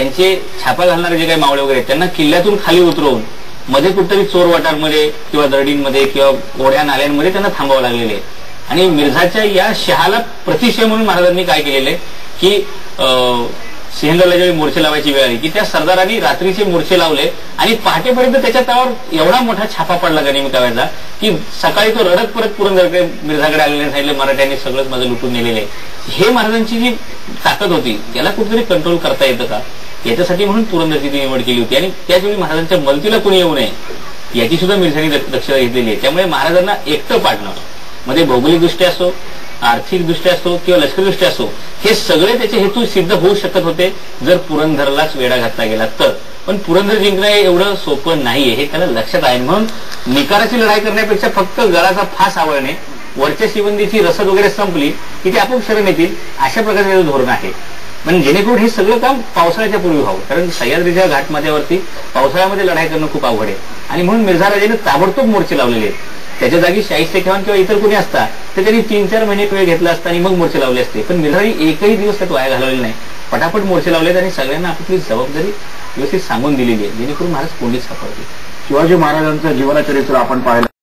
त्यांचे छापा घालणारे जे काही मावळे वगैरे त्यांना किल्ल्यातून खाली उतरवून मध्ये कुठेतरी चोर वाटांमध्ये किंवा दरडींमध्ये किंवा ओढ्या नाल्यांमध्ये त्यांना थांबावं लागलेले आहे. आणि मिर्झाच्या या शहाला प्रतिशय म्हणून महाराजांनी काय केलेलं आहे की सिंहगडला ज्यावेळी मोर्चे लावायची वेळ आली की त्या सरदारांनी रात्रीचे मोर्चे लावले आणि पहाटेपर्यंत त्याच्या तळावर एवढा मोठा छापा पडला गनिमी काव्याचा की सकाळी तो रडत परत पुरंदरकडे मिर्झाकडे आलेले सांगितले मराठ्यांनी सगळंच माझं लुटून नेलेलं आहे. हे महाराजांची जी ताकद होती याला कुठेतरी कंट्रोल करता येतं का याच्यासाठी म्हणून पुरंदरची ती निवड केली होती. आणि त्याचवेळी महाराजांच्या मदतीला कोणी येऊ नये याची सुद्धा मिर्झांनी दक्षता घेतलेली आहे. त्यामुळे महाराजांना एकटं पाडणं मध्ये भौगोलिकदृष्ट्या असो आर्थिकदृष्ट्या असो किंवा लष्करीदृष्ट्या असो हे सगळे त्याचे हेतू सिद्ध होऊ शकत होते जर पुरंदरलाच वेढा घातला गेला तर. पण पुरंदर जिंकणं हे एवढं सोपं नाहीये हे त्याला लक्षात आहे. म्हणून निकाराची लढाई करण्यापेक्षा फक्त गळाचा फास आवळणे वरच्या शिबंदीची रसद वगैरे संपली की ते आपोआप शरण येतील अशा प्रकारचे धोरण आहे. पण जेणेकरून हे सगळं काम पावसाळ्याच्या पूर्वी व्हावं कारण सह्याद्रीच्या घाटमाथ्यावरती पावसाळ्यामध्ये लढाई करणं खूप अवघड आहे. आणि म्हणून मिर्झा राजाने ताबडतोब मोर्चे लावलेले आहेत. त्याच्या जागी शाहिस्ते खान किंवा इतर कोणी असता तर त्यांनी 3-4 महिने वेळ घेतला असता आणि मग मोर्चे लावले असते. पण मिर्झांनी एकही दिवस त्यात वाया घालवलेला नाही. पटापट मोर्चे लावलेत आणि सगळ्यांना आपली जबाबदारी व्यवस्थित सांगून दिलेली आहे जेणेकरून महाराज कोंडीत सापडतील. शिवाजी महाराजांचं जीवनचरित्र आपण पाहिलं